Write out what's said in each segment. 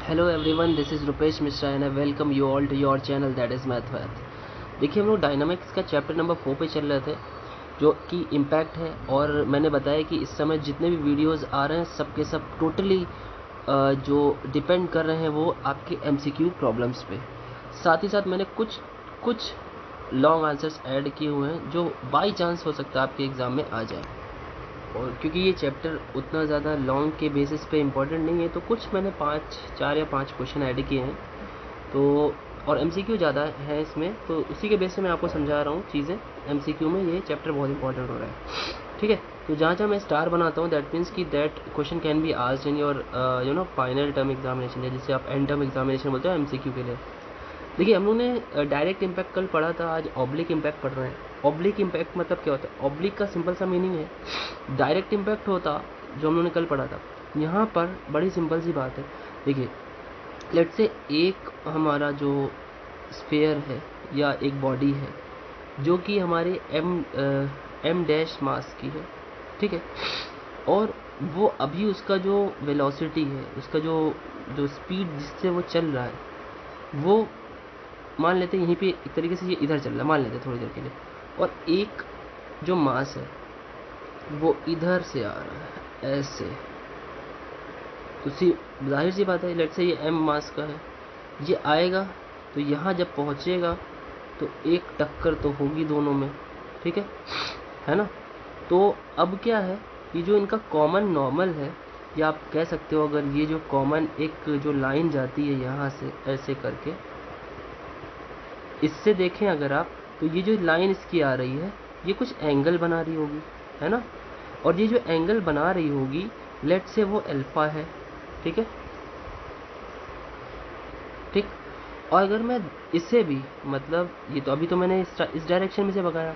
Hello everyone, this is Rupesh Mishra and I welcome you all to your channel that is math. देखिए, हम लोग dynamics का chapter number 4 पे चल रहे थे, जो कि इम्पैक्ट है। और मैंने बताया कि इस समय जितने भी वीडियोस आ रहे हैं सब के सब टोटली जो डिपेंड कर रहे हैं वो आपके एमसीक्यू प्रॉब्लम्स पे। साथ ही साथ मैंने कुछ लॉन्ग आंसर्स ऐड किए हुए हैं जो बाई चांस हो सकता है आपके एग्ज़ाम में आ जाए। और क्योंकि ये चैप्टर उतना ज़्यादा लॉन्ग के बेसिस पे इम्पोर्टेंट नहीं है, तो कुछ मैंने 4 या 5 क्वेश्चन ऐड किए हैं। तो और एमसीक्यू ज़्यादा है इसमें, तो उसी के बेस से मैं आपको समझा रहा हूँ चीज़ें। एमसीक्यू में ये चैप्टर बहुत इंपॉर्टेंट हो रहा है, ठीक है। तो जहाँ मैं स्टार बनाता हूँ, दैट मीन्स कि that question can be asked in your final term examination, या जिसे आप एंड टर्म एग्जामिनेशन बोलते हो एमसीक्यू के लिए। देखिए, हम लोग ने डायरेक्ट इम्पैक्ट कल पढ़ा था, आज ऑब्लिक इम्पैक्ट पढ़ रहे हैं। ऑब्लिक इम्पैक्ट मतलब क्या होता है? ऑब्लिक का सिंपल सा मीनिंग है डायरेक्ट इम्पैक्ट होता, जो हम लोगों ने कल पढ़ा था। यहाँ पर बड़ी सिंपल सी बात है। देखिए, लेट से एक हमारा जो स्फीयर है या एक बॉडी है जो कि हमारे एम डैश मास की है, ठीक है। और वो अभी उसका जो वेलोसिटी है, उसका जो जो स्पीड जिससे वो चल रहा है, वो मान लेते हैं यहीं पे एक तरीके से ये इधर चल रहा है, मान लेते हैं थोड़ी देर के लिए। और एक जो मास है वो इधर से आ रहा है ऐसे। तो जाहिर सी बात है, लेट से ये एम मास का है, ये आएगा तो यहाँ जब पहुँचेगा तो एक टक्कर तो होगी दोनों में, ठीक है ना। तो अब क्या है, ये जो इनका कॉमन नॉर्मल है, या आप कह सकते हो अगर ये जो कॉमन एक जो लाइन जाती है यहाँ से ऐसे करके, इससे देखें अगर आप, तो ये जो लाइन इसकी आ रही है ये कुछ एंगल बना रही होगी, है ना। और ये जो एंगल बना रही होगी, लेट से वो अल्फा है, ठीक है, ठीक। और अगर मैं इसे भी, मतलब ये तो अभी तो मैंने इस डायरेक्शन में से भगाया,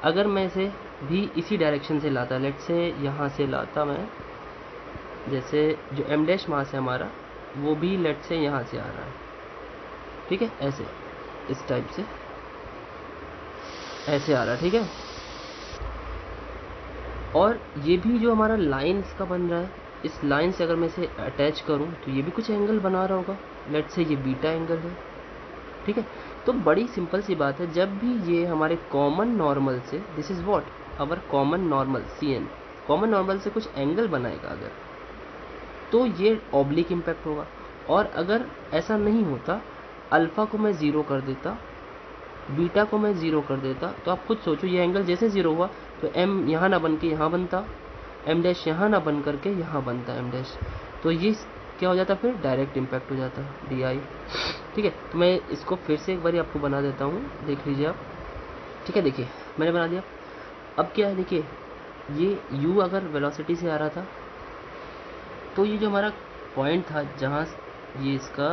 अगर मैं इसे भी इसी डायरेक्शन से लाता, लेट से यहाँ से लाता मैं, जैसे जो एम डैश मास है हमारा वो भी लेट से यहाँ से आ रहा है, ठीक है, ऐसे इस टाइप से ऐसे आ रहा है, ठीक है। और ये भी जो हमारा लाइन इसका बन रहा है, इस लाइन से अगर मैं इसे अटैच करूं तो ये भी कुछ एंगल बना रहा होगा, लेट से ये बीटा एंगल है, ठीक है। तो बड़ी सिंपल सी बात है, जब भी ये हमारे कॉमन नॉर्मल से, this is what our common normal C N, common normal से कुछ एंगल बनाएगा अगर, तो ये ऑब्लिक इम्पैक्ट होगा। और अगर ऐसा नहीं होता, अल्फा को मैं ज़ीरो कर देता, बीटा को मैं ज़ीरो कर देता, तो आप खुद सोचो, ये एंगल जैसे ज़ीरो हुआ तो एम यहाँ ना बन के यहाँ बनता, एम डैश यहाँ ना बन करके यहाँ बनता एम डैश, तो ये क्या हो जाता, फिर डायरेक्ट इम्पैक्ट हो जाता डी आई, ठीक है। तो मैं इसको फिर से एक बार आपको बना देता हूँ, देख लीजिए आप, ठीक है। देखिए, मैंने बना दिया। अब क्या है, देखिए, ये u अगर वेलोसिटी से आ रहा था, तो ये जो हमारा पॉइंट था जहाँ ये इसका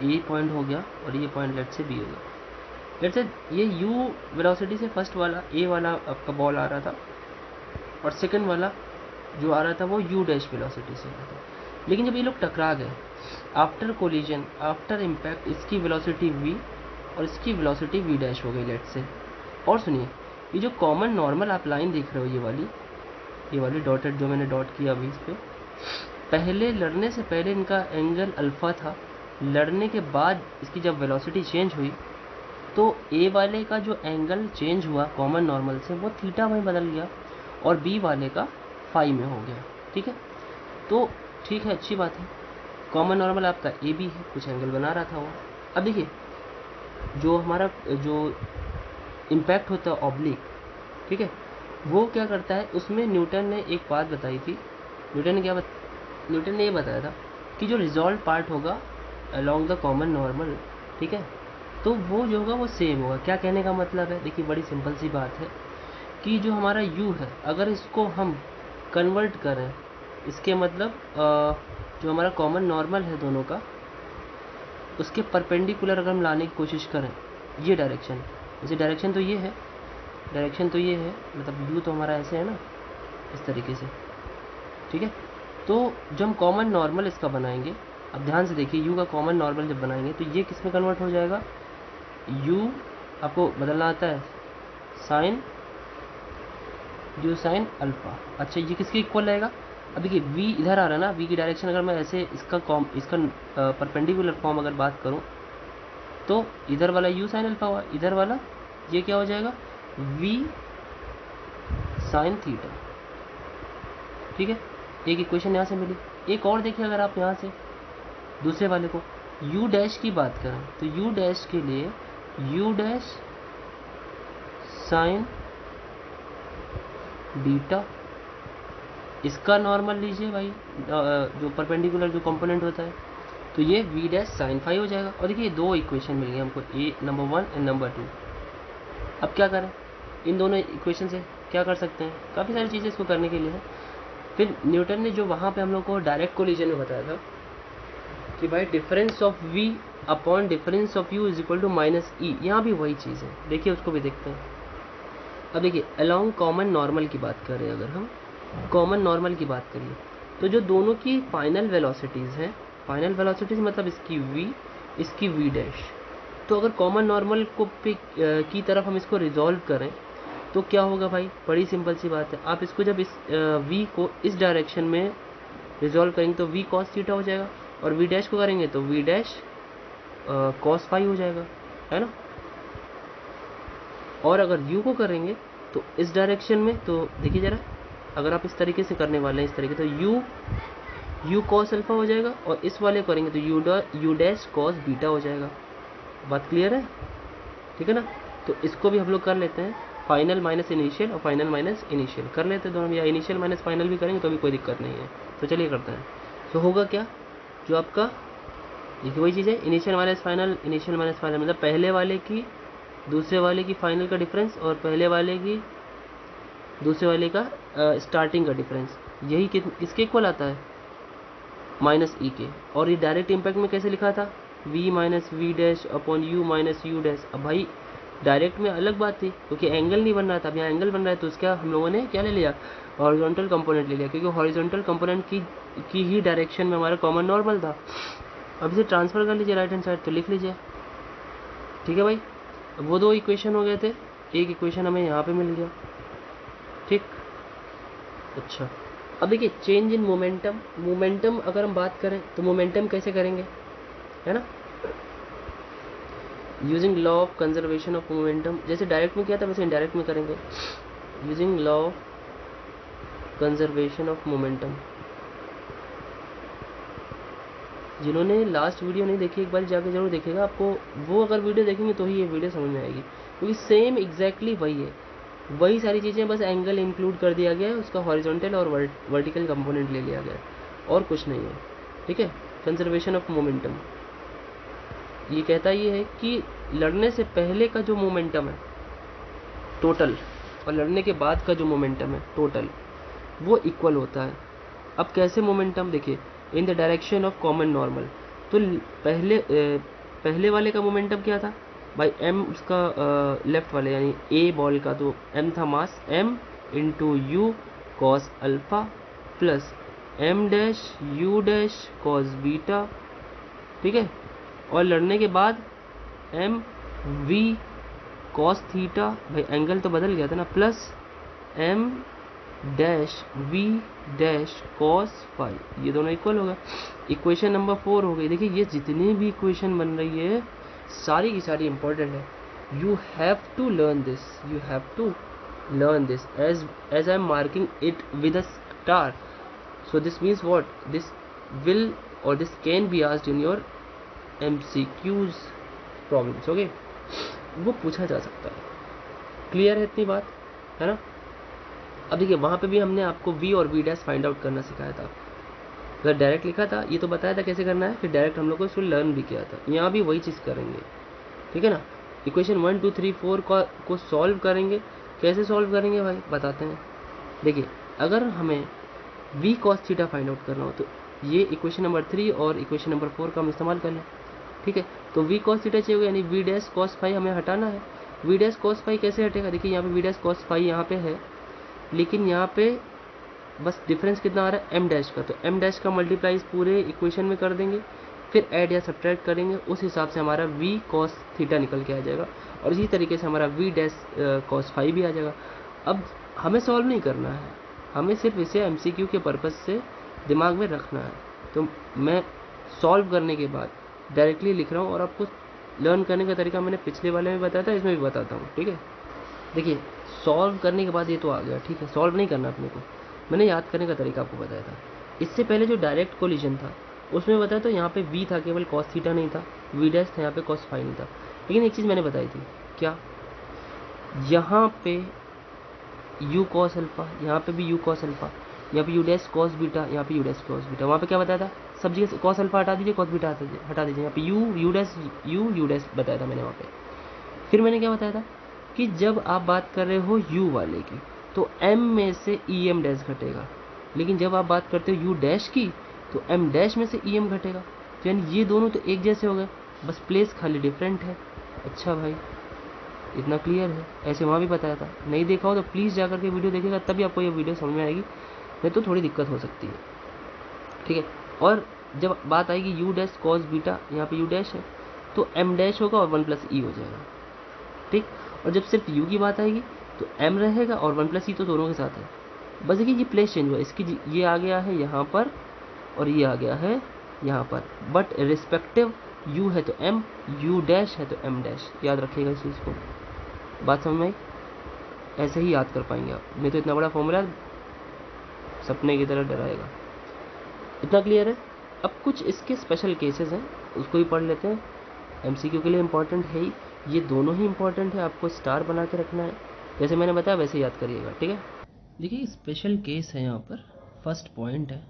ए पॉइंट हो गया और ये पॉइंट लेट से बी हो गया, लेट से ये u वेलोसिटी से फर्स्ट वाला ए वाला आपका बॉल आ रहा था, और सेकंड वाला जो आ रहा था वो u डैश वेलोसिटी से आ रहा था। लेकिन जब ये लोग टकरा गए, आफ्टर कोलिजन, आफ्टर इम्पैक्ट, इसकी वेलोसिटी v और इसकी वेलोसिटी v डैश हो गई, लेट से। और सुनिए, ये जो कॉमन नॉर्मल आप लाइन देख रहे हो, ये वाली डॉटेड जो मैंने डॉट किया अभी इस पर, पहले लड़ने से पहले इनका एंगल अल्फा था, लड़ने के बाद इसकी जब वेलोसिटी चेंज हुई तो ए वाले का जो एंगल चेंज हुआ कॉमन नॉर्मल से, वो थीटा में बदल गया, और बी वाले का फाई में हो गया, ठीक है। तो ठीक है, अच्छी बात है, कॉमन नॉर्मल आपका ए बी है, कुछ एंगल बना रहा था वो। अब देखिए, जो हमारा जो इम्पैक्ट होता है ऑब्लिक, ठीक है, वो क्या करता है, उसमें न्यूटन ने एक बात बताई थी। न्यूटन ने ये बताया था कि जो रिजॉल्व पार्ट होगा अलोंग द कॉमन नॉर्मल, ठीक है, तो वो जो होगा वो सेम होगा। क्या कहने का मतलब है, देखिए, बड़ी सिंपल सी बात है कि जो हमारा u है, अगर इसको हम कन्वर्ट करें, इसके मतलब जो हमारा कॉमन नॉर्मल है दोनों का, उसके परपेंडिकुलर अगर हम लाने की कोशिश करें, ये डायरेक्शन, जैसे डायरेक्शन तो ये है, मतलब u तो हमारा ऐसे है ना, इस तरीके से, ठीक है। तो जब हम कॉमन नॉर्मल इसका बनाएंगे, अब ध्यान से देखिए, u का कॉमन नॉर्मल जब बनाएंगे तो ये किस में कन्वर्ट हो जाएगा, u आपको बदलना आता है साइन, u साइन अल्फा। अच्छा, ये किसके इक्वल रहेगा, अब देखिए v इधर आ रहा है ना, v की डायरेक्शन अगर मैं ऐसे इसका परपेंडिकुलर फॉर्म अगर बात करूं तो इधर वाला u साइन अल्फा हुआ, इधर वाला ये क्या हो जाएगा v साइन थीटा। ठीक है, एक इक्वेशन यहाँ से मिली। एक और देखिए अगर आप यहाँ से दूसरे वाले को u डैश की बात करें तो u डैश के लिए u डैश साइन बीटा, इसका नॉर्मल लीजिए भाई, जो परपेंडिकुलर जो कंपोनेंट होता है, तो ये v डैश साइन फाई हो जाएगा। और देखिए दो इक्वेशन मिल गई हमको, ए नंबर 1 एंड नंबर 2। अब क्या करें, इन दोनों इक्वेशन से क्या कर सकते हैं, काफ़ी सारी चीज़ें इसको करने के लिए है। फिर न्यूटन ने जो वहाँ पे हम लोग को डायरेक्ट कोलिजन में बताया था कि भाई difference of v upon difference of u is equal to minus e, यहाँ भी वही चीज़ है। देखिए उसको भी देखते हैं। अब देखिए अलोंग कॉमन नॉर्मल की बात करें, अगर हम कॉमन नॉर्मल की बात करिए तो जो दोनों की फाइनल वेलोसिटीज़ हैं, फाइनल वेलोसिटीज़ मतलब इसकी v इसकी v डैश, तो अगर कॉमन नॉर्मल को की तरफ हम इसको रिजॉल्व करें तो क्या होगा भाई, बड़ी सिंपल सी बात है। आप इसको जब इस v को इस डायरेक्शन में रिजॉल्व करेंगे तो v cos थीटा हो जाएगा, और v डैश को करेंगे तो v डैश cos फाई हो जाएगा, है ना। और अगर u को करेंगे तो इस डायरेक्शन में, तो देखिए ज़रा, अगर आप इस तरीके से करने वाले हैं इस तरीके, तो u cos अल्फा हो जाएगा, और इस वाले करेंगे तो u डैश cos बीटा हो जाएगा। बात क्लियर है, ठीक है ना। तो इसको भी हम लोग कर लेते हैं, फाइनल माइनस इनिशियल और फाइनल माइनस इनिशियल कर लेते हैं दोनों, या इनिशियल माइनस फाइनल भी करेंगे तो भी कोई दिक्कत नहीं है। तो चलिए करते हैं। तो होगा क्या, जो आपका देखिए वही चीज़ है, initial minus final, initial minus final मतलब पहले वाले की दूसरे वाले की फाइनल का डिफरेंस, और पहले वाले की दूसरे वाले का स्टार्टिंग का डिफरेंस, यही किसके इक्वल आता है, माइनस ई के। और ये डायरेक्ट इम्पैक्ट में कैसे लिखा था, v minus v dash upon u minus u dash. अब भाई डायरेक्ट में अलग बात थी क्योंकि एंगल नहीं बन रहा था, अब यहाँ एंगल बन रहा है, तो उसका हम लोगों ने क्या ले लिया, हॉरिजॉन्टल कंपोनेंट ले लिया, क्योंकि हॉरिजॉन्टल कंपोनेंट की ही डायरेक्शन में हमारा कॉमन नॉर्मल था। अब इसे ट्रांसफर कर लीजिए राइट हैंड साइड, तो लिख लीजिए। ठीक है भाई, अब वो दो इक्वेशन हो गए थे, एक इक्वेशन हमें यहाँ पे मिल गया। ठीक, अच्छा अब देखिए चेंज इन मोमेंटम। मोमेंटम अगर हम बात करें तो मोमेंटम कैसे करेंगे, है ना, using law of conservation of momentum. जैसे डायरेक्ट में किया था वैसे इनडायरेक्ट में करेंगे, using law of conservation of momentum. जिन्होंने लास्ट वीडियो नहीं देखी एक बार जाके जरूर देखिएगा, आपको वो अगर वीडियो देखेंगे तो ही ये वीडियो समझ में आएगी, क्योंकि सेम एग्जैक्टली वही है, वही सारी चीज़ें, बस एंगल इंक्लूड कर दिया गया है, उसका हॉरिजॉन्टल और वर्टिकल कंपोनेंट ले लिया गया है, और कुछ नहीं है। ठीक है, कंजर्वेशन ऑफ मोमेंटम ये कहता ये है कि लड़ने से पहले का जो मोमेंटम है टोटल, और लड़ने के बाद का जो मोमेंटम है टोटल, वो इक्वल होता है। अब कैसे मोमेंटम, देखिए in the direction of common normal, तो पहले वाले का मोमेंटम क्या था भाई, m उसका लेफ्ट वाले यानी a बॉल का, तो m था mass, m into u cos alpha plus m dash u dash cos beta. ठीक है, और लड़ने के बाद m v कॉस थीटा, भाई एंगल तो बदल गया था ना, plus m dash v dash cos phi, ये दोनों इक्वल होगा। इक्वेशन नंबर 4 हो गई। देखिए ये जितनी भी इक्वेशन बन रही है सारी की सारी इंपॉर्टेंट है, you have to learn this, you have to learn this as I am marking it with a star. So this means what, this will और this can be asked in your MCQs problems. Okay, वो पूछा जा सकता है। Clear है इतनी बात, है ना। अब देखिए वहाँ पे भी हमने आपको v और v डैश फाइंड आउट करना सिखाया था, अगर डायरेक्ट लिखा था ये तो बताया था कैसे करना है, फिर डायरेक्ट हम लोग को इसको लर्न भी किया था, यहाँ भी वही चीज़ करेंगे। ठीक है ना, इक्वेशन 1 2 3 4 को सॉल्व करेंगे। कैसे सॉल्व करेंगे भाई बताते हैं। देखिए अगर हमें v cos theta find out करना हो तो ये इक्वेशन नंबर 3 और इक्वेशन नंबर 4 का हम इस्तेमाल कर लें। ठीक है, तो v cos थीटा चाहिए, यानी v डैश cos फाई हमें हटाना है। v डैश cos फाई कैसे हटेगा, देखिए यहाँ पे v डैश cos फाई यहाँ पे है, लेकिन यहाँ पे बस डिफरेंस कितना आ रहा है m डैश का, तो m डैश का मल्टीप्लाई इस पूरे इक्वेशन में कर देंगे, फिर ऐड या सब्ट्रैक्ट करेंगे, उस हिसाब से हमारा v cos थीटा निकल के आ जाएगा, और इसी तरीके से हमारा v डैश cos फाई भी आ जाएगा। अब हमें सॉल्व नहीं करना है, हमें सिर्फ इसे एमसीक्यू के पर्पज़ से दिमाग में रखना है। तो मैं सॉल्व करने के बाद डायरेक्टली लिख रहा हूँ, और आपको लर्न करने का तरीका मैंने पिछले वाले में बताया था, इसमें भी बताता हूँ, ठीक है। देखिए, सॉल्व करने के बाद ये तो आ गया, ठीक है। सॉल्व नहीं करना अपने को, मैंने याद करने का तरीका आपको बताया था। इससे पहले जो डायरेक्ट कोलिजन था उसमें बताया तो यहाँ पे वी था, केवल कॉस थीटा नहीं था, वी डैश था, यहाँ पे कॉस फाई नहीं था। लेकिन एक चीज़ मैंने बताई थी, क्या, यहाँ पे यू कॉस अल्फा, यहाँ पे भी यू कॉस अल्फा, यहाँ पे यू डैश कॉस बीटा, यहाँ पे यू डैश कॉस बीटा। वहाँ पे क्या बताया था, सब जगह कॉस अल्फा हटा दीजिए, कॉस बीटा हटा दीजिए, यहाँ पे यू डैश यू डैश बताया था मैंने वहाँ पे। फिर मैंने क्या बताया था कि जब आप बात कर रहे हो यू वाले की तो एम में से ई एम डैश घटेगा, लेकिन जब आप बात करते हो यू डैश की तो एम डैश में से ई एम घटेगा। तो यानी ये दोनों तो एक जैसे हो गए, बस प्लेस खाली डिफरेंट है। अच्छा भाई, इतना क्लियर है। ऐसे वहाँ भी बताया था, नहीं देखा हो तो प्लीज़ जा करके वीडियो देखिएगा, तभी आपको ये वीडियो समझ में आएगी, नहीं तो थोड़ी दिक्कत हो सकती है, ठीक है। और जब बात आएगी यू डैश कॉस बीटा, यहाँ पे यू डैश है तो एम डैश होगा और 1 प्लस ई हो जाएगा, ठीक। और जब सिर्फ यू की बात आएगी तो एम रहेगा और 1 प्लस ई तो दोनों के साथ है। बस देखिए ये प्लेस चेंज हुआ, इसकी ये आ गया है यहाँ पर और ये आ गया है यहाँ पर, बट रिस्पेक्टिव यू है तो एम, यू डैश है तो एम डैश। याद रखिएगा इस चीज़ को, बात समझ में आई। ऐसे ही याद कर पाएंगे आप, नहीं तो इतना बड़ा फॉर्मूला सपने की तरह डराएगा। इतना क्लियर है। अब कुछ इसके स्पेशल केसेस हैं, उसको ही पढ़ लेते हैं। एमसीक्यू के लिए इंपॉर्टेंट है ही, ये दोनों ही इंपॉर्टेंट है, आपको स्टार बना के रखना है, जैसे मैंने बताया वैसे याद करिएगा, ठीक है। देखिए स्पेशल केस है यहाँ पर, फर्स्ट पॉइंट है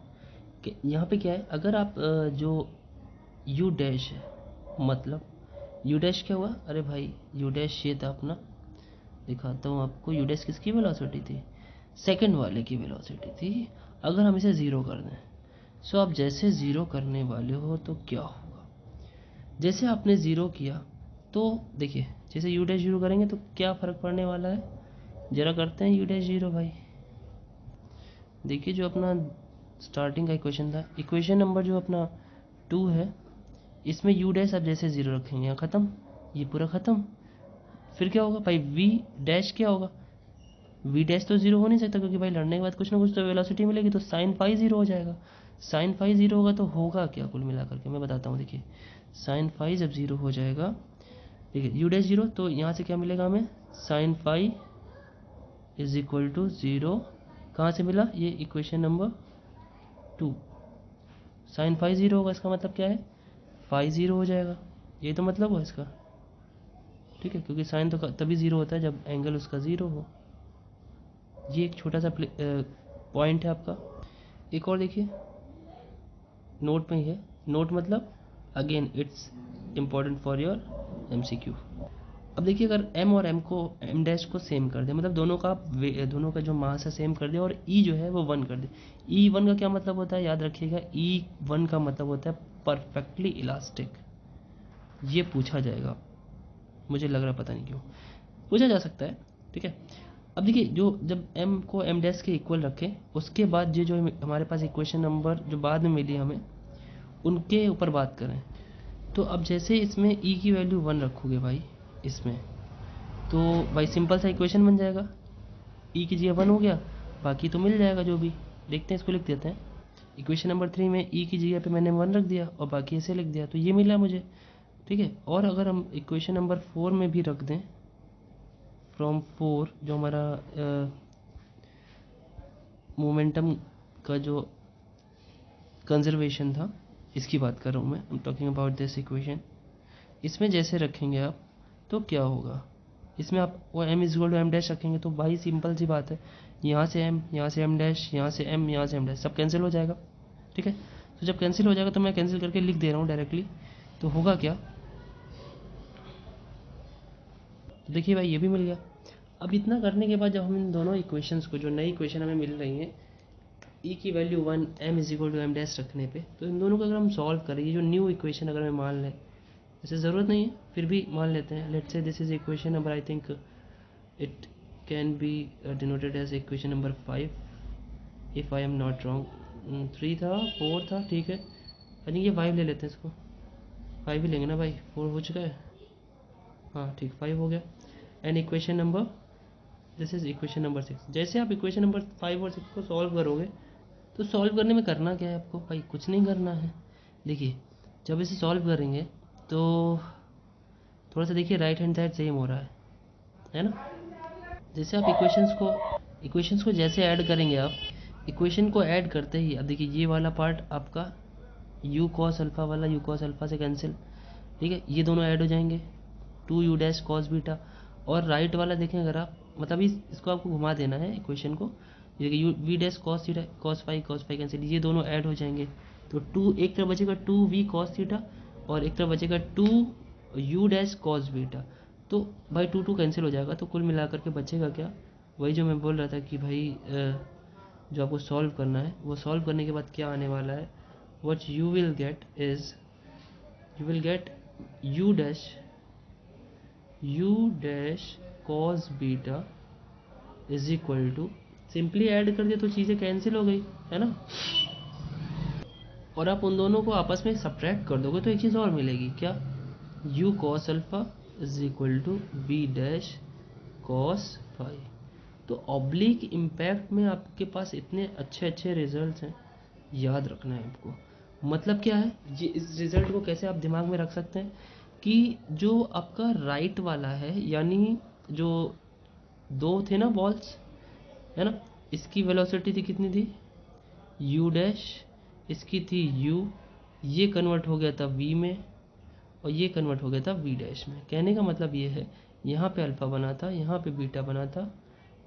कि यहाँ पे क्या है, अगर आप जो यू डैश है, मतलब यू डैश क्या हुआ, अरे भाई यू डैश ये था अपना, दिखाता हूँ आपको, यू डैश किसकी वेलोसिटी थी, सेकंड वाले की वेलोसिटी थी। अगर हम इसे ज़ीरो कर दें, सो आप जैसे ज़ीरो करने वाले हो तो क्या होगा, जैसे आपने ज़ीरो किया तो देखिए, जैसे यू डैश ज़ीरो करेंगे तो क्या फ़र्क पड़ने वाला है, ज़रा करते हैं यू डैश ज़ीरो भाई। देखिए जो अपना स्टार्टिंग का इक्वेशन था, इक्वेशन नंबर जो अपना 2 है, इसमें यू डैश आप जैसे ज़ीरो रखेंगे यहाँ ख़त्म, ये पूरा ख़त्म। फिर क्या होगा भाई, वी डैश क्या होगा, वी डैश तो ज़ीरो हो नहीं सकता, क्योंकि भाई लड़ने के बाद कुछ ना कुछ तो वेलोसिटी मिलेगी, तो साइन फाई ज़ीरो हो जाएगा। साइन फाई ज़ीरो होगा तो होगा क्या कुल मिला करके, मैं बताता हूँ। देखिए साइन फाई जब ज़ीरो हो जाएगा, ठीक है, यू डैश ज़ीरो, तो यहाँ से क्या मिलेगा हमें, sine phi is equal to zero. कहाँ से मिला, ये equation number 2। Sine phi zero होगा, इसका मतलब क्या है, फाई ज़ीरो हो जाएगा, ये तो मतलब हो इसका, ठीक है, क्योंकि साइन तो तभी ज़ीरो होता है जब एंगल उसका ज़ीरो हो। ये एक छोटा सा पॉइंट है आपका। एक और देखिए, नोट में ही है, नोट मतलब again it's important for your MCQ. अब देखिए, अगर m और m को, m डैश को सेम कर दे, मतलब दोनों का जो मास है सेम कर दे, और e जो है वो 1 कर दे। E1 का क्या मतलब होता है, याद रखिएगा, E1 का मतलब होता है परफेक्टली इलास्टिक। ये पूछा जाएगा, मुझे लग रहा पता नहीं क्यों पूछा जा सकता है, ठीक है। अब देखिए, जो जब m को m डैश के इक्वल रखें, उसके बाद ये जो हमारे पास इक्वेशन नंबर जो बाद में मिली हमें, उनके ऊपर बात करें, तो अब जैसे इसमें e की वैल्यू 1 रखोगे भाई इसमें, तो भाई सिंपल सा इक्वेशन बन जाएगा, e की जगह 1 हो गया, बाकी तो मिल जाएगा जो भी। देखते हैं, इसको लिख देते हैं। इक्वेशन नंबर 3 में e की जगह पे मैंने 1 रख दिया और बाकी ऐसे लिख दिया, तो ये मिला मुझे, ठीक है। और अगर हम इक्वेशन नंबर 4 में भी रख दें, फ्रॉम 4 जो हमारा मोमेंटम का जो कंजर्वेशन था, इसकी बात कर रहा हूँ मैं, I am talking about this equation. इसमें जैसे रखेंगे आप तो क्या होगा, इसमें आप वो m is equal to m dash रखेंगे, तो भाई सिंपल सी बात है, यहाँ से m, यहाँ से m डैश, यहाँ से m, यहाँ से m डैश, सब कैंसिल हो जाएगा, ठीक है। तो जब कैंसिल हो जाएगा तो मैं कैंसिल करके लिख दे रहा हूँ डायरेक्टली, तो होगा क्या, तो देखिए भाई ये भी मिल गया। अब इतना करने के बाद जब हम इन दोनों इक्वेशंस को, जो नई इक्वेशन हमें मिल रही हैं, e की value 1, m is equal to m dash रखने पे, तो इन दोनों को अगर हम सॉल्व करें, ये जो न्यू इक्वेशन अगर हम मान लें, वैसे ज़रूरत नहीं है फिर भी मान लेते हैं, let's say this is equation number, I think it can be denoted as equation number 5 if I am not wrong. 3 था, 4 था, ठीक है, आई थिंक ये 5 ले लेते हैं, इसको 5 ही लेंगे ना भाई, 4 हो चुका है, हाँ ठीक, 5 हो गया। And equation number this is equation number 6। जैसे आप इक्वेशन नंबर 5 और 6 को सॉल्व करोगे तो सॉल्व करने में करना क्या है आपको भाई, कुछ नहीं करना है। देखिए जब इसे सॉल्व करेंगे तो थोड़ा सा देखिए राइट हैंड साइड सेम हो रहा है ना। जैसे आप इक्वेशंस को जैसे ऐड करेंगे, आप इक्वेशन को ऐड करते ही अब देखिए ये वाला पार्ट आपका यू कॉस अल्फ़ा वाला यू कॉस अल्फ़ा से कैंसिल, ठीक है, ये दोनों ऐड हो जाएंगे 2u कॉस बीटा। और राइट वाला देखें अगर आप, मतलब इसको आपको घुमा देना है इक्वेशन को, देखिए u v dash cos theta cos phi cancel, ये दोनों ऐड हो जाएंगे तो एक तरफ बचेगा 2v कॉस थीटा और एक तरफ बचेगा 2u कॉस बीटा। तो भाई 2 कैंसिल हो जाएगा, तो कुल मिलाकर के बचेगा क्या, वही जो मैं बोल रहा था कि भाई जो आपको सॉल्व करना है वो सॉल्व करने के बाद क्या आने वाला है, what you will get is you will get u dash cos beta is equal to, simply add कर दिया तो चीज़ें कैंसिल हो गई है ना, और आप उन दोनों को आपस में सब्ट्रैक्ट कर दोगे तो एक चीज़ और मिलेगी क्या, u cos alpha is equal to v dash cos phi. तो ऑब्लिक इम्पैक्ट में आपके पास इतने अच्छे अच्छे रिजल्ट्स हैं, याद रखना है आपको। मतलब क्या है, ये इस रिजल्ट को कैसे आप दिमाग में रख सकते हैं कि जो आपका राइट वाला है, यानी जो दो थे ना बॉल्स, है ना, इसकी वेलोसिटी थी कितनी थी u डैश, इसकी थी u, ये कन्वर्ट हो गया था v में और ये कन्वर्ट हो गया था v डैश में। कहने का मतलब ये है यहाँ पे अल्फ़ा बना था, यहाँ पे बीटा बना था,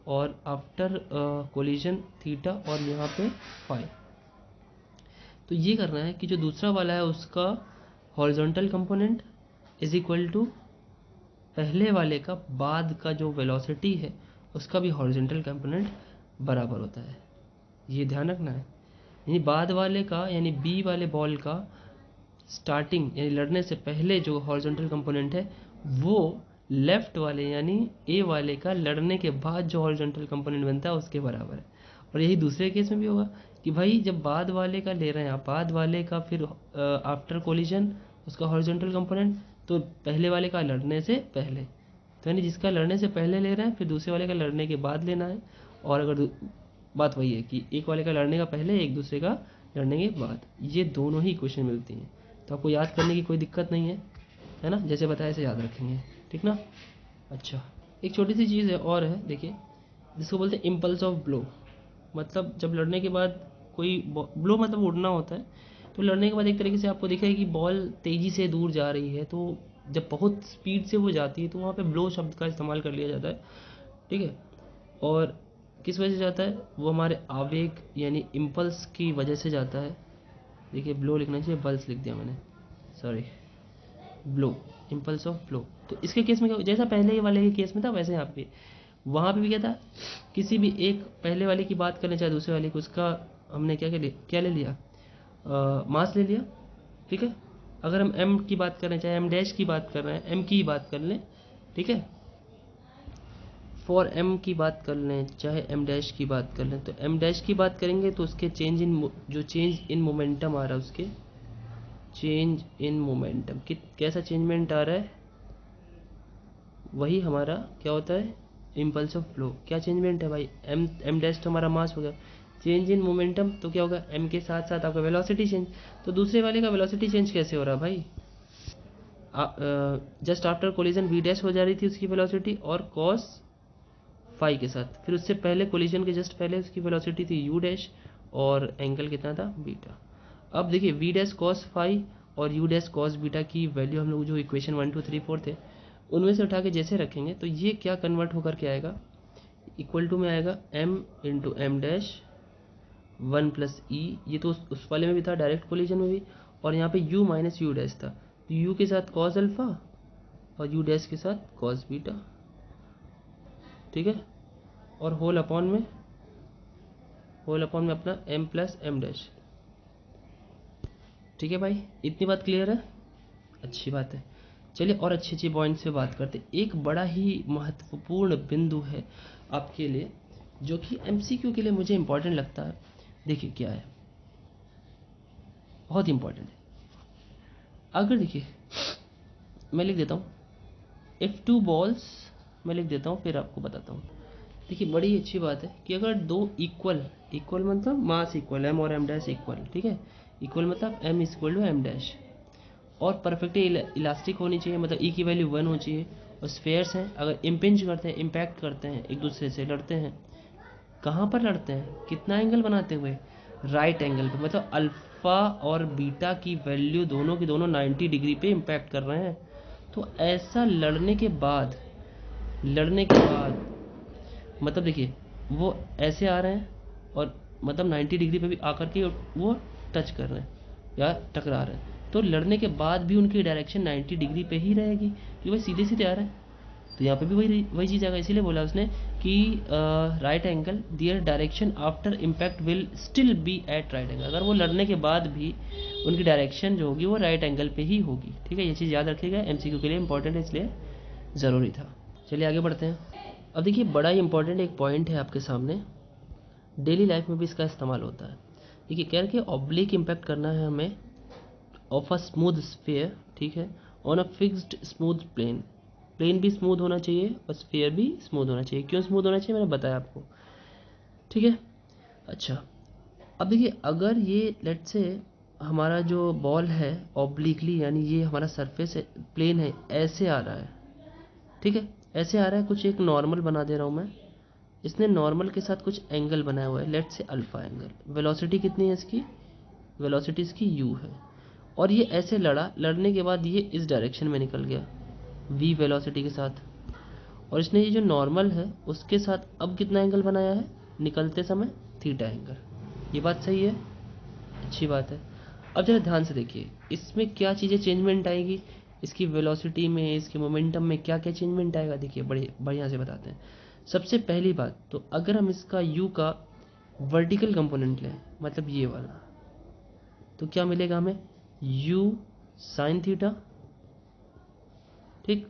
और आफ्टर कोलिजन थीटा और यहाँ पे फाई। तो ये करना है कि जो दूसरा वाला है उसका horizontal component is equal to पहले वाले का बाद का जो वेलोसिटी है उसका भी हॉरिजॉन्टल कंपोनेंट बराबर होता है, ये ध्यान रखना है। यानी बाद वाले का, यानी बी वाले बॉल का स्टार्टिंग यानी लड़ने से पहले जो हॉरिजॉन्टल कंपोनेंट है वो लेफ्ट वाले यानी ए वाले का लड़ने के बाद जो हॉरिजॉन्टल कंपोनेंट बनता है उसके बराबर है। और यही दूसरे केस में भी होगा कि भाई जब बाद वाले का ले रहे हैं आप, बाद वाले का फिर आफ्टर कोलिजन उसका हॉरिजॉन्टल कंपोनेंट, तो पहले वाले का लड़ने से पहले, तो यानी जिसका लड़ने से पहले ले रहे हैं फिर दूसरे वाले का लड़ने के बाद लेना है। और अगर बात वही है कि एक वाले का लड़ने का पहले एक दूसरे का लड़ने के बाद, ये दोनों ही इक्वेशन मिलती हैं, तो आपको याद करने की कोई दिक्कत नहीं है ना, जैसे बताया ऐसे याद रखेंगे, ठीक ना। अच्छा, एक छोटी सी चीज़ है और है, देखिए जिसको बोलते हैं इम्पल्स ऑफ ब्लो। मतलब जब लड़ने के बाद कोई ब्लो मतलब उड़ना होता है, तो लड़ने के बाद एक तरीके से आपको दिखेगा कि बॉल तेज़ी से दूर जा रही है, तो जब बहुत स्पीड से वो जाती है तो वहाँ पे ब्लो शब्द का इस्तेमाल कर लिया जाता है, ठीक है। और किस वजह से जाता है, वो हमारे आवेग यानी इम्पल्स की वजह से जाता है। देखिए ब्लो लिखना चाहिए, बल्स लिख दिया मैंने, sorry, blow, impulse of blow. तो इसके केस में क्या, जैसा पहले वाले के केस में था वैसे यहाँ पे वहाँ पे भी क्या था, किसी भी एक पहले वाले की बात करें चाहे दूसरे वाले की, उसका हमने क्या ले लिया, मास ले लिया, ठीक है। अगर हम एम की बात कर रहे हैं, चाहे एम डैश की बात कर रहे हैं, एम की बात कर लें, ठीक है, फॉर एम की बात कर लें चाहे एम डैश की बात कर लें, तो एम डैश की बात करेंगे तो उसके चेंज इन मोमेंटम आ रहा है, उसके चेंज इन मोमेंटम कैसा चेंजमेंट आ रहा है, वही हमारा क्या होता है, इम्पल्स ऑफ फ्लो। क्या चेंजमेंट है भाई, एम डैश तो हमारा मास हो गया, चेंज इन मोमेंटम तो क्या होगा, एम के साथ साथ आपका वेलोसिटी चेंज। तो दूसरे वाले का वेलोसिटी चेंज कैसे हो रहा है भाई, just after collision v dash हो जा रही थी उसकी वेलोसिटी और कॉस फाई के साथ, फिर उससे पहले कोलिजन के जस्ट पहले उसकी वेलोसिटी थी यू डैश और एंगल कितना था बीटा। अब देखिए वी डैश कॉस फाई और यू डैश कॉस बीटा की वैल्यू हम लोग जो इक्वेशन 1 2 3 4 थे उनमें से उठा के जैसे रखेंगे तो ये क्या कन्वर्ट होकर के आएगा, इक्वल टू में आएगा m into m dash 1 plus e, ये तो उस वाले में भी था डायरेक्ट कोलिजन में भी, और यहाँ पे u माइनस यू डैश था, तो u के साथ कॉस अल्फा और u डैश के साथ कॉस बीटा, ठीक है, और होल अपॉन में अपना m प्लस एम डैश, ठीक है भाई, इतनी बात क्लियर है, अच्छी बात है। चलिए और अच्छी अच्छी पॉइंट से बात करते हैं। एक बड़ा ही महत्वपूर्ण बिंदु है आपके लिए जो कि एमसीक्यू के लिए मुझे इंपॉर्टेंट लगता है, देखिए क्या है, बहुत इंपॉर्टेंट है। अगर देखिए मैं लिख देता हूँ इफ़ टू बॉल्स, मैं लिख देता हूँ फिर आपको बताता हूँ, देखिए बड़ी अच्छी बात है कि अगर दो इक्वल, इक्वल मतलब मास इक्वल, एम और एम डैश इक्वल, ठीक है, इक्वल मतलब m equal to m dash, और परफेक्टली इलास्टिक होनी चाहिए, मतलब ई की वैल्यू 1 होनी चाहिए, और स्फेयर्स हैं अगर इम्पिंज करते हैं, इम्पैक्ट करते हैं, एक दूसरे से लड़ते हैं, कहाँ पर लड़ते हैं, कितना एंगल बनाते हुए, राइट एंगल पे, मतलब अल्फ़ा और बीटा की वैल्यू दोनों की दोनों 90 डिग्री पे इम्पैक्ट कर रहे हैं। तो ऐसा लड़ने के बाद मतलब देखिए वो ऐसे आ रहे हैं और मतलब 90 डिग्री पे भी आकर के वो टच कर रहे हैं या टकरा रहे हैं, तो लड़ने के बाद भी उनकी डायरेक्शन 90 डिग्री पे ही रहेगी क्योंकि भाई सीधे सीधे आ रहे हैं। तो यहाँ पे भी वही चीज़ आएगा, इसीलिए बोला उसने कि right angle their direction after impact will still be at right angle, अगर वो लड़ने के बाद भी उनकी डायरेक्शन जो होगी वो राइट एंगल पे ही होगी। ठीक है, ये चीज़ याद रखिएगा, एमसीक्यू के लिए इंपॉर्टेंट है इसलिए ज़रूरी था। चलिए आगे बढ़ते हैं। अब देखिए बड़ा ही इंपॉर्टेंट एक पॉइंट है आपके सामने, डेली लाइफ में भी इसका इस्तेमाल होता है। देखिए कह रहे कि ऑब्लिक इम्पैक्ट करना है हमें ऑफ अ स्मूथ स्फीयर, ठीक है, on a fixed smooth plane, plane भी स्मूथ होना चाहिए और स्फीयर भी स्मूथ होना चाहिए। क्यों स्मूथ होना चाहिए मैंने बताया आपको, ठीक है। अच्छा, अब देखिए अगर ये लेट से हमारा जो बॉल है ऑब्लिकली, यानी ये हमारा सरफेस है, प्लेन है, ऐसे आ रहा है, ठीक है, ऐसे आ रहा है, कुछ एक नॉर्मल बना दे रहा हूँ मैं, इसने नॉर्मल के साथ कुछ एंगल बनाया हुआ है, लेट से अल्फा एंगल, वेलोसिटी कितनी है इसकी, वेलोसिटी इसकी u है, और ये ऐसे लड़ने के बाद ये इस डायरेक्शन में निकल गया v वेलोसिटी के साथ, और इसने ये जो नॉर्मल है उसके साथ अब कितना एंगल बनाया है निकलते समय, थीटा एंगल। ये बात सही है, अच्छी बात है। अब जरा ध्यान से देखिए इसमें क्या चीज़ें चेंजमेंट आएगी, इसकी वेलोसिटी में, इसके मोमेंटम में क्या क्या चेंजमेंट आएगा, देखिए बड़े बढ़िया से बताते हैं। सबसे पहली बात तो अगर हम इसका u का वर्टिकल कंपोनेंट लें, मतलब ये वाला, तो क्या मिलेगा हमें, u साइन थीटा, ठीक,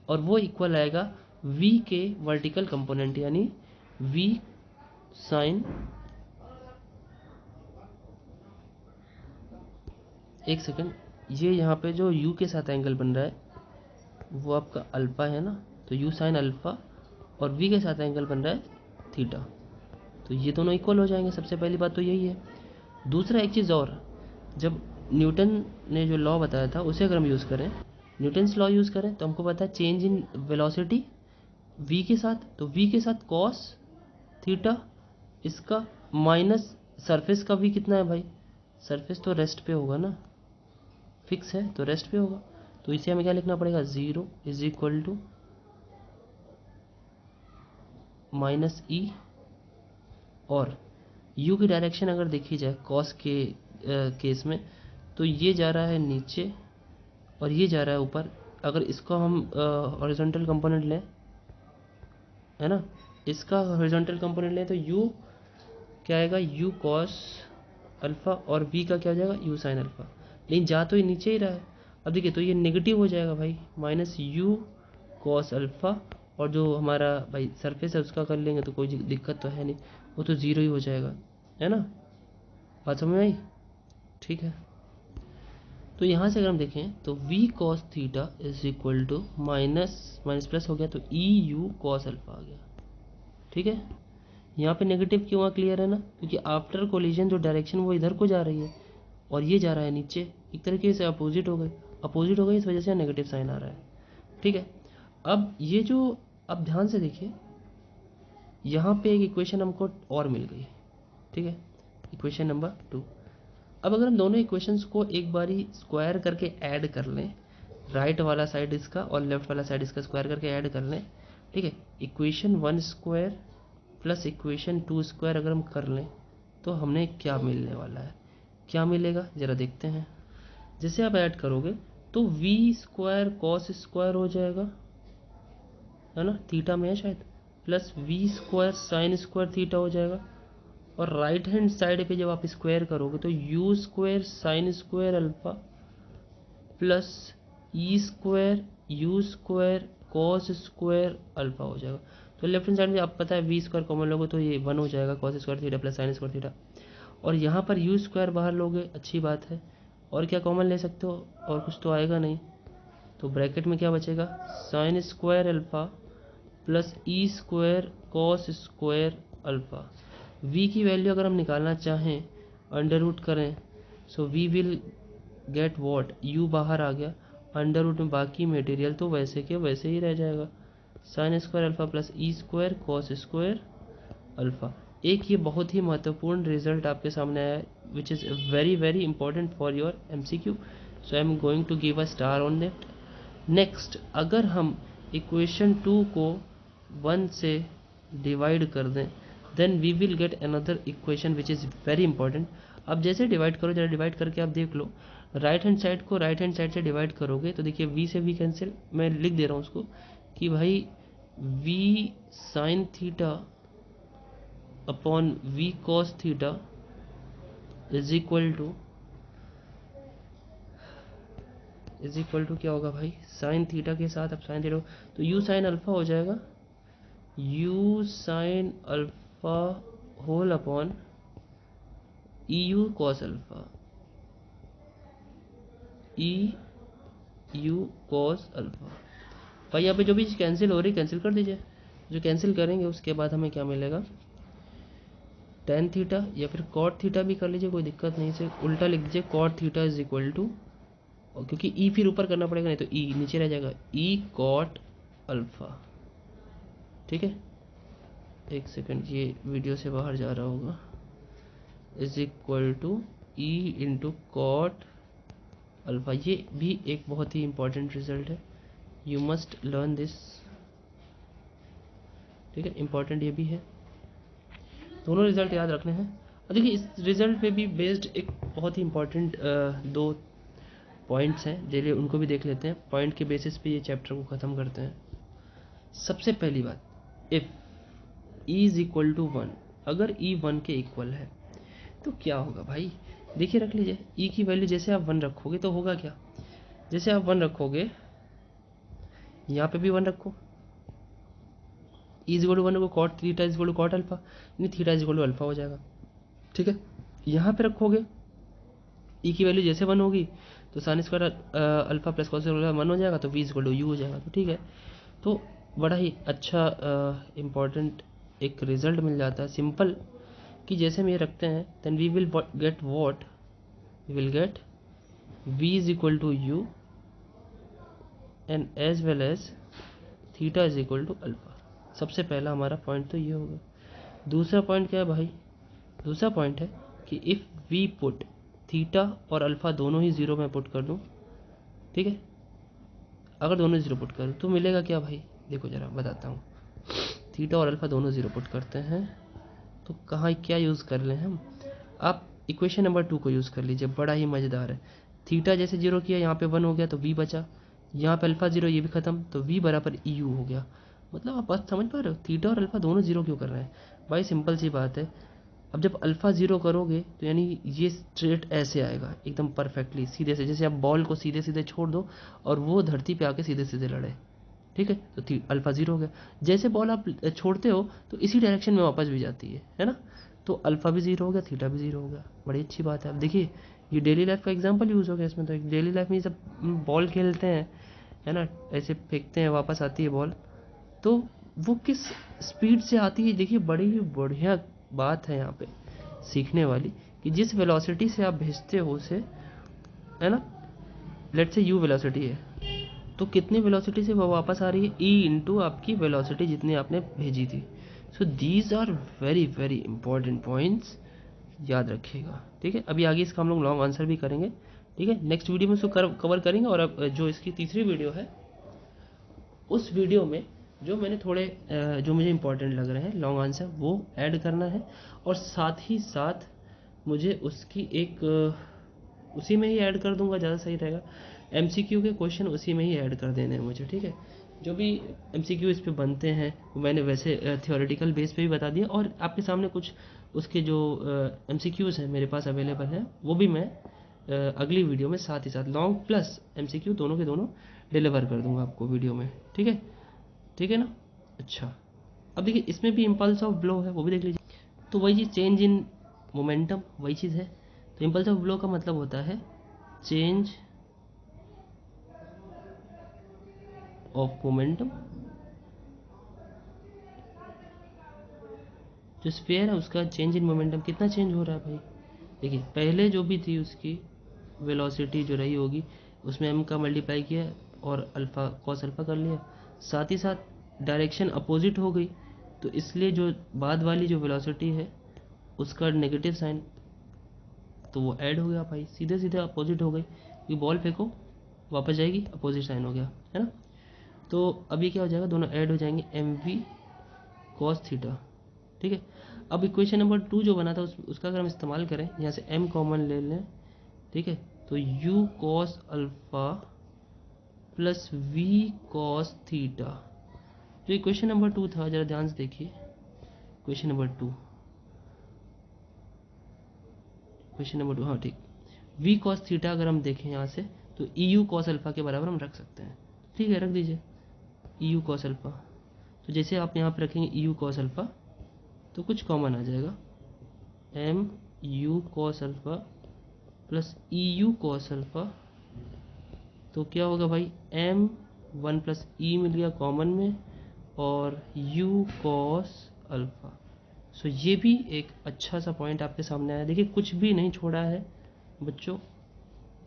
और वो इक्वल आएगा v के वर्टिकल कंपोनेंट यानी v साइन, एक सेकंड, ये यहाँ पे जो u के साथ एंगल बन रहा है वो आपका अल्फ़ा है ना, तो u साइन अल्फ़ा, और v के साथ एंगल बन रहा है थीटा, तो ये दोनों इक्वल हो जाएंगे। सबसे पहली बात तो यही है। दूसरा एक चीज़ और, जब न्यूटन ने जो लॉ बताया था उसे अगर हम यूज़ करें, न्यूटन्स लॉ यूज़ करें, तो हमको पता है चेंज इन वेलोसिटी v के साथ, तो v के साथ कॉस थीटा इसका माइनस सरफेस का v कितना है भाई, सरफेस तो रेस्ट पे होगा ना, फिक्स है तो रेस्ट पे होगा, तो इसे हमें क्या लिखना पड़ेगा, 0 इज इक्वल टू माइनस ई, और u की डायरेक्शन अगर देखी जाए कॉस के केस में, तो ये जा रहा है नीचे और ये जा रहा है ऊपर। अगर इसको हम हॉरिजॉन्टल कंपोनेंट लें, है ना, इसका हॉरिजॉन्टल कंपोनेंट लें तो u क्या आएगा, u कॉस अल्फ़ा, और v का क्या हो जाएगा, u साइन अल्फ़ा, लेकिन जा तो ये नीचे ही रहा है। अब देखिए तो ये नेगेटिव हो जाएगा भाई, माइनस u कॉस अल्फ़ा, और जो हमारा भाई सरफेस है उसका कर लेंगे तो कोई दिक्कत तो है नहीं, वो तो ज़ीरो ही हो जाएगा, है ना, बात समझ में आई, ठीक है। तो यहाँ से अगर हम देखें तो v cos theta is equal to minus minus plus हो गया, तो e u cos अल्फ़ा आ गया, ठीक है। यहाँ पे नेगेटिव क्यों आ, क्लियर है ना, क्योंकि आफ्टर कोलिजन जो डायरेक्शन वो इधर को जा रही है और ये जा रहा है नीचे, एक तरीके से अपोजिट हो गई, इस वजह से नेगेटिव साइन आ रहा है, ठीक है। अब ये जो, अब ध्यान से देखिए यहाँ पे एक इक्वेशन हमको और मिल गई, ठीक है, इक्वेशन नंबर 2। अब अगर हम दोनों इक्वेशंस को एक बारी स्क्वायर करके ऐड कर लें, राइट वाला साइड इसका और लेफ्ट वाला साइड इसका स्क्वायर करके ऐड कर लें, ठीक है, equation 1 square plus equation 2 square अगर हम कर लें तो हमने क्या मिलने वाला है, क्या मिलेगा ज़रा देखते हैं। जैसे आप ऐड करोगे तो v स्क्वायर कॉस स्क्वायर हो जाएगा, है ना, थीटा में है शायद, plus v square sine square theta हो जाएगा, और राइट हैंड साइड पे जब आप स्क्वायर करोगे तो u square sine square alpha plus e square you square cos square alpha हो जाएगा। तो लेफ्ट हैंड साइड में आप पता है वी स्क्वायर कॉमन लोगे तो ये 1 हो जाएगा, cos square theta plus sine square theta, और यहाँ पर यू स्क्वायर बाहर लोगे, अच्छी बात है, और क्या कॉमन ले सकते हो, और कुछ तो आएगा नहीं, तो ब्रैकेट में क्या बचेगा, sine square alpha plus e square cos square alpha. v की वैल्यू अगर हम निकालना चाहें अंडर रूट करें, so v will get what, u बाहर आ गया, अंडर रूट में बाकी मटेरियल तो वैसे के वैसे ही रह जाएगा, sign square alpha plus e square cos square alpha. एक ये बहुत ही महत्वपूर्ण रिजल्ट आपके सामने आया है which is very very important for your MCQ, so I am going to give a star on that. Next, अगर हम इक्वेशन 2 को 1 से डिवाइड कर दें then we will get another equation which is very important. अब जैसे divide करो, जरा डिवाइड करके आप देख लो, राइट हैंड साइड को राइट हैंड साइड से डिवाइड करोगे तो देखिए v से v कैंसिल, मैं लिख दे रहा हूँ उसको कि भाई v sine theta upon v cos theta is equal to क्या होगा भाई, साइन थीटा के साथ अब साइन थीटा तो u साइन अल्फा हो जाएगा, u sine alpha whole upon e u cos alpha, e u cos alpha. भाई यहाँ पे जो भी चीज़ कैंसिल हो रही कैंसिल कर दीजिए, जो कैंसिल करेंगे उसके बाद हमें क्या मिलेगा, टेन थीटा या फिर कॉट थीटा भी कर लीजिए, कोई दिक्कत नहीं, से उल्टा लिख दीजिए cot theta is equal to, क्योंकि ई फिर ऊपर करना पड़ेगा नहीं तो ई नीचे रह जाएगा, ई कॉट अल्फा। ठीक है, एक सेकंड, ये वीडियो से बाहर जा रहा होगा, is equal to e into cot alpha. ये भी एक बहुत ही इंपॉर्टेंट रिजल्ट है, यू मस्ट लर्न दिस। ठीक है, इंपॉर्टेंट ये भी है, दोनों रिजल्ट याद रखने हैं। और देखिए इस रिजल्ट पे भी बेस्ड एक बहुत ही इंपॉर्टेंट 2 पॉइंट्स हैं, चलिए उनको भी देख लेते हैं, पॉइंट के बेसिस पे ये चैप्टर को ख़त्म करते हैं। सबसे पहली बात, if e is equal to 1, अगर ई 1 के इक्वल है तो क्या होगा भाई, देखिए रख लीजिए, ई की वैल्यू जैसे आप 1 रखोगे तो होगा क्या, जैसे आप 1 रखोगे यहाँ पे भी 1 रखो, ई इज इक्वल टू 1 को cot theta is equal to cot alpha, यानी theta is equal to alpha हो जाएगा। ठीक है, यहाँ पे रखोगे ई की वैल्यू जैसे 1 होगी तो sine square alpha plus cos square 1 हो जाएगा, तो v is equal to u हो जाएगा। तो ठीक है, तो बड़ा ही अच्छा इम्पॉर्टेंट एक रिजल्ट मिल जाता है सिंपल, कि जैसे हम ये रखते हैं then we will get what, we will get v is equal to u and as well as theta is equal to alpha. सबसे पहला हमारा पॉइंट तो ये होगा। दूसरा पॉइंट क्या है भाई, दूसरा पॉइंट है कि इफ़ वी पुट थीटा और अल्फा दोनों ही ज़ीरो में पुट कर दूँ, ठीक है, अगर दोनों ज़ीरो पुट करूँ तो मिलेगा क्या भाई, देखो ज़रा बताता हूँ, थीटा और अल्फा दोनों ज़ीरो पुट करते हैं तो कहाँ क्या यूज़ कर लें हम, आप इक्वेशन नंबर 2 को यूज़ कर लीजिए, बड़ा ही मज़ेदार है। थीटा जैसे जीरो किया यहाँ पे 1 हो गया तो v बचा, यहाँ पे अल्फा जीरो ये भी खत्म तो v बराबर ई यू हो गया। मतलब आप बात समझ पा रहे हो, थीटा और अल्फा दोनों जीरो क्यों कर रहे हैं भाई, सिंपल सी बात है, अब जब अल्फा जीरो करोगे तो यानी ये स्ट्रेट ऐसे आएगा एकदम परफेक्टली सीधे से, जैसे आप बॉल को सीधे सीधे छोड़ दो और वो धरती पे आके सीधे सीधे लड़े, ठीक है, तो अल्फा जीरो हो गया। जैसे बॉल आप छोड़ते हो तो इसी डायरेक्शन में वापस भी जाती है ना, तो अल्फा भी जीरो हो गया, थीटा भी जीरो हो गया, बड़ी अच्छी बात है। अब देखिए ये डेली लाइफ का एग्जांपल यूज़ हो गया इसमें, तो एक डेली लाइफ में सब बॉल खेलते हैं है ना, ऐसे फेंकते हैं वापस आती है बॉल, तो वो किस स्पीड से आती है, देखिए बड़ी ही बढ़िया बात है यहाँ पे सीखने वाली, कि जिस वेलोसिटी से आप भेजते हो उसे, है ना, लेट्स से यू वेलोसिटी है तो कितनी वेलोसिटी से वो वापस आ रही है, ई इंटू आपकी वेलोसिटी जितनी आपने भेजी थी। So these are very very important points, याद रखिएगा। ठीक है, अभी आगे इसका हम लोग लॉन्ग आंसर भी करेंगे, ठीक है, नेक्स्ट वीडियो में इसको कवर करेंगे। और अब जो इसकी तीसरी वीडियो है उस वीडियो में जो मैंने थोड़े जो मुझे इंपॉर्टेंट लग रहे हैं लॉन्ग आंसर वो ऐड करना है, और साथ ही साथ मुझे उसकी एक उसी में ही ऐड कर दूंगा, ज़्यादा सही रहेगा, MCQ के क्वेश्चन उसी में ही ऐड कर देने हैं मुझे। ठीक है, जो भी MCQ इस पे बनते हैं मैंने वैसे थियोरेटिकल बेस पे भी बता दिया, और आपके सामने कुछ उसके जो MCQs हैं मेरे पास अवेलेबल हैं वो भी मैं अगली वीडियो में साथ ही साथ लॉन्ग प्लस MCQ दोनों के दोनों डिलीवर कर दूंगा आपको वीडियो में। ठीक है, ठीक है ना। अच्छा, अब देखिए इसमें भी इम्पल्स ऑफ ब्लो है, वो भी देख लीजिए। तो वही चीज़ चेंज इन मोमेंटम वही चीज़ है, तो इम्पल्स ऑफ ब्लो का मतलब होता है चेंज ऑफ मोमेंटम जो स्फीयर है उसका चेंज इन मोमेंटम कितना चेंज हो रहा है भाई, देखिए पहले जो भी थी उसकी वेलोसिटी जो रही होगी उसमें m का मल्टीप्लाई किया और अल्फ़ा कॉस अल्फ़ा कर लिया, साथ ही साथ डायरेक्शन अपोजिट हो गई, तो इसलिए जो बाद वाली जो वेलोसिटी है उसका नेगेटिव साइन तो वो ऐड हो गया भाई, सीधे सीधे अपोजिट हो गई, कि बॉल फेंको वापस जाएगी अपोजिट साइन हो गया, है ना। तो अब ये क्या हो जाएगा, दोनों ऐड हो जाएंगे mv cos थीटा, ठीक है। अब इक्वेशन नंबर 2 जो बना था उसका अगर हम इस्तेमाल करें, यहाँ से m कॉमन ले लें, ठीक है, तो u cos alpha plus v cos theta, जो इक्वेशन नंबर 2 था जरा ध्यान से देखिए, क्वेश्चन नंबर 2, क्वेश्चन नंबर 2, हाँ ठीक, v cos थीटा अगर हम देखें यहाँ से तो eu cos अल्फ़ा के बराबर हम रख सकते हैं, ठीक है, रख दीजिए eu cos अल्फ़ा। तो जैसे आप यहाँ पर रखेंगे eu cos अल्फ़ा तो कुछ कॉमन आ जाएगा, m u cos alpha plus eu cos alpha, तो क्या होगा भाई m 1 प्लस ई मिल गया कॉमन में और u cos अल्फ़ा। सो ये भी एक अच्छा सा पॉइंट आपके सामने आया, देखिए कुछ भी नहीं छोड़ा है बच्चों,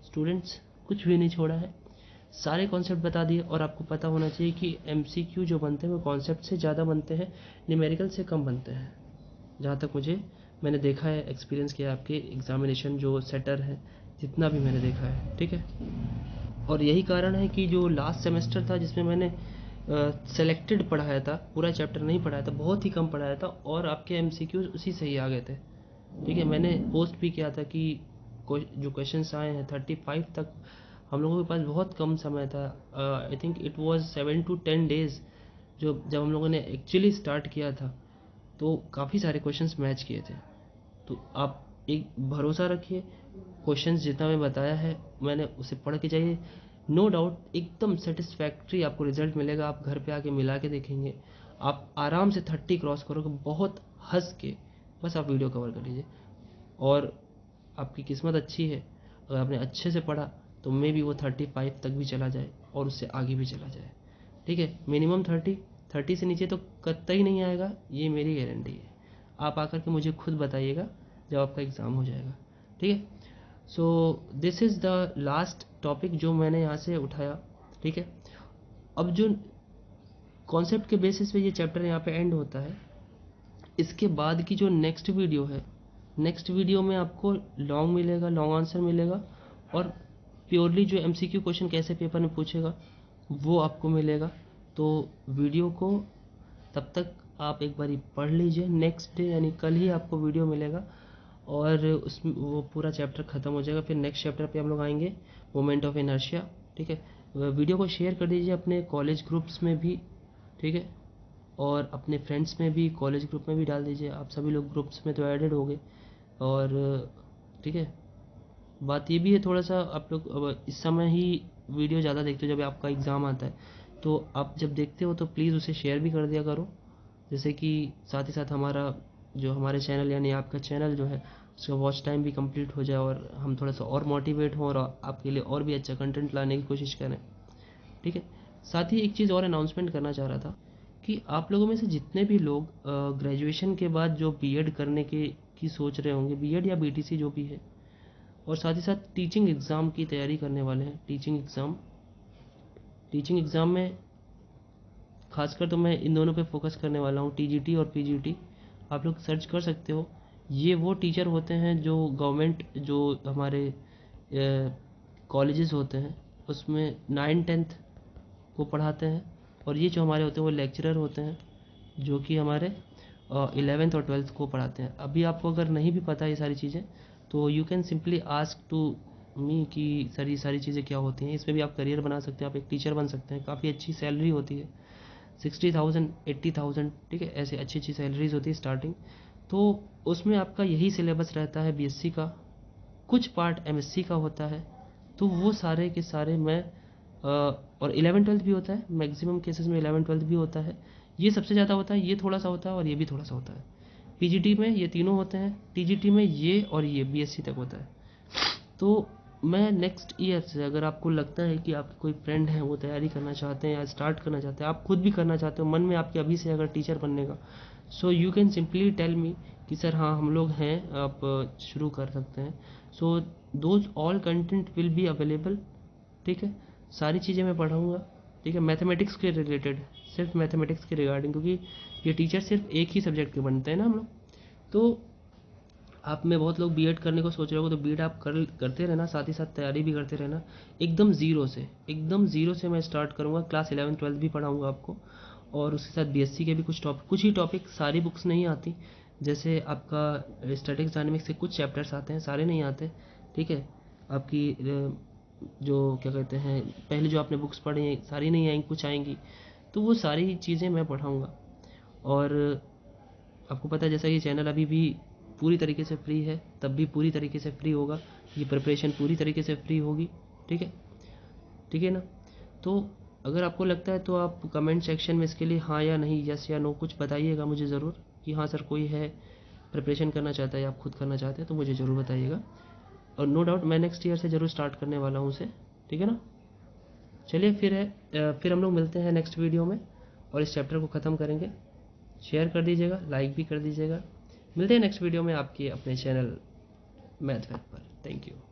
स्टूडेंट्स कुछ भी नहीं छोड़ा है, सारे कॉन्सेप्ट बता दिए। और आपको पता होना चाहिए कि MCQ जो बनते हैं वो कॉन्सेप्ट से ज़्यादा बनते हैं, न्यूमेरिकल से कम बनते हैं, जहाँ तक मैंने देखा है, एक्सपीरियंस किया आपके एग्जामिनेशन जो सेटर है जितना भी मैंने देखा है, ठीक है। और यही कारण है कि जो लास्ट सेमेस्टर था जिसमें मैंने सेलेक्टेड पढ़ाया था, पूरा चैप्टर नहीं पढ़ाया था, बहुत ही कम पढ़ाया था और आपके MCQ उसी से ही आ गए थे, ठीक है। मैंने पोस्ट भी किया था कि जो क्वेश्चंस आए हैं 35 तक, हम लोगों के पास बहुत कम समय था, आई think it was 7 to 10 days, जब हम लोगों ने एक्चुअली स्टार्ट किया था तो काफ़ी सारे क्वेश्चंस मैच किए थे। तो आप एक भरोसा रखिए, क्वेश्चंस जितना मैं बताया है मैंने उसे पढ़ के जाइए, नो डाउट एकदम सेटिस्फैक्ट्री आपको रिजल्ट मिलेगा। आप घर पे आके मिला के देखेंगे, आप आराम से 30 क्रॉस करोगे बहुत हंस के, बस आप वीडियो कवर कर लीजिए। और आपकी किस्मत अच्छी है, अगर आपने अच्छे से पढ़ा तो मे भी वो 35 तक भी चला जाए और उससे आगे भी चला जाए, ठीक है। मिनिमम 30 से नीचे तो कतई नहीं आएगा, ये मेरी गारंटी है। आप आकर के मुझे खुद बताइएगा जब आपका एग्ज़ाम हो जाएगा, ठीक है। So this is the last topic जो मैंने यहाँ से उठाया, ठीक है। अब जो कॉन्सेप्ट के बेसिस पे ये चैप्टर यहाँ पे एंड होता है, इसके बाद की जो नेक्स्ट वीडियो है, नेक्स्ट वीडियो में आपको लॉन्ग मिलेगा, लॉन्ग आंसर मिलेगा और प्योरली जो MCQ क्वेश्चन कैसे पेपर में पूछेगा वो आपको मिलेगा। तो वीडियो को तब तक आप एक बारी पढ़ लीजिए, नेक्स्ट डे यानी कल ही आपको वीडियो मिलेगा और उसमें वो पूरा चैप्टर ख़त्म हो जाएगा। फिर नेक्स्ट चैप्टर पे हम लोग आएंगे, मोमेंट ऑफ इनर्शिया, ठीक है। वीडियो को शेयर कर दीजिए अपने कॉलेज ग्रुप्स में भी, ठीक है, और अपने फ्रेंड्स में भी, कॉलेज ग्रुप में भी डाल दीजिए। आप सभी लोग ग्रुप्स में तो ऐडेड हो गए और ठीक है। बात ये भी है थोड़ा सा, आप लोग अब इस समय ही वीडियो ज़्यादा देखते हो जब आपका एग्ज़ाम आता है, तो आप जब देखते हो तो प्लीज़ उसे शेयर भी कर दिया करो, जैसे कि साथ ही साथ हमारे चैनल यानी आपका चैनल जो है उसका वॉच टाइम भी कंप्लीट हो जाए और हम थोड़ा सा और मोटिवेट हों और आपके लिए और भी अच्छा कंटेंट लाने की कोशिश करें, ठीक है। साथ ही एक चीज़ और अनाउंसमेंट करना चाह रहा था कि आप लोगों में से जितने भी लोग ग्रेजुएशन के बाद जो बीएड करने की सोच रहे होंगे, बीएड या बीटीसी जो भी है, और साथ ही साथ टीचिंग एग्ज़ाम की तैयारी करने वाले हैं, टीचिंग एग्ज़ाम में खासकर तो मैं इन दोनों पे फोकस करने वाला हूँ, टीजीटी और पीजीटी। आप लोग सर्च कर सकते हो, ये वो टीचर होते हैं जो गवर्नमेंट जो हमारे कॉलेजेस होते हैं उसमें 9-10 को पढ़ाते हैं, और ये जो हमारे होते हैं वो लेक्चरर होते हैं जो कि हमारे 11th और 12th को पढ़ाते हैं। अभी आपको अगर नहीं भी पता ये सारी चीज़ें तो you can simply ask to me कि सर ये सारी चीज़ें क्या होती हैं, इसमें भी आप करियर बना सकते हैं, आप एक टीचर बन सकते हैं, काफ़ी अच्छी सैलरी होती है, 60,000 80,000, ठीक है, ऐसे अच्छी अच्छी सैलरीज होती है स्टार्टिंग। तो उसमें आपका यही सिलेबस रहता है बीएससी का, कुछ पार्ट एमएससी का होता है, तो वो सारे के सारे मैं और 11-12 भी होता है, मैक्सिमम केसेस में 11-12 भी होता है, ये सबसे ज़्यादा होता है, ये थोड़ा सा होता है और ये भी थोड़ा सा होता है। पीजीटी में ये तीनों होते हैं, टीजीटी में ये और ये बीएससी तक होता है। तो मैं नेक्स्ट ईयर से, अगर आपको लगता है कि आपके कोई फ्रेंड हैं वो तैयारी करना चाहते हैं या स्टार्ट करना चाहते हैं, आप खुद भी करना चाहते हो, मन में आपके अभी से अगर टीचर बनने का, so you can simply tell me कि सर हाँ हम लोग हैं, आप शुरू कर सकते हैं। So those all content will be available. ठीक है, सारी चीज़ें मैं पढ़ाऊँगा। ठीक है, मैथमेटिक्स के रिलेटेड, सिर्फ मैथमेटिक्स के रिगार्डिंग, क्योंकि ये टीचर सिर्फ एक ही सब्जेक्ट के बनते हैं ना हम लोग। तो आप में बहुत लोग बीएड करने को सोच रहे हो, तो बीएड आप करते रहना, साथ ही साथ तैयारी भी करते रहना। एकदम ज़ीरो से मैं स्टार्ट करूँगा। क्लास 11-12 भी पढ़ाऊँगा आपको, और उसके साथ बीएससी के भी कुछ ही टॉपिक, सारी बुक्स नहीं आती। जैसे आपका स्टैटिक्स डायनेमिक्स के कुछ चैप्टर्स आते हैं, सारे नहीं आते। ठीक है, आपकी जो क्या कहते हैं, पहले जो आपने बुक्स पढ़ी हैं सारी नहीं आएंगी, कुछ आएंगी। तो वो सारी चीज़ें मैं पढ़ाऊँगा। और आपको पता है जैसा ये चैनल अभी भी पूरी तरीके से फ्री है, तब भी पूरी तरीके से फ्री होगा। ये प्रिपरेशन पूरी तरीके से फ्री होगी। ठीक है, ठीक है ना। तो अगर आपको लगता है तो आप कमेंट सेक्शन में इसके लिए हाँ या नहीं, यस या नो कुछ बताइएगा मुझे ज़रूर, कि हाँ सर कोई है प्रिपरेशन करना चाहता है या आप खुद करना चाहते हैं, तो मुझे ज़रूर बताइएगा। और नो डाउट मैं नेक्स्ट ईयर से ज़रूर स्टार्ट करने वाला हूँ उसे। ठीक है ना। चलिए फिर हम लोग मिलते हैं नेक्स्ट वीडियो में, और इस चैप्टर को ख़त्म करेंगे। शेयर कर दीजिएगा, लाइक भी कर दीजिएगा। मिलते हैं नेक्स्ट वीडियो में आपके अपने चैनल मैथ पर। Thank you.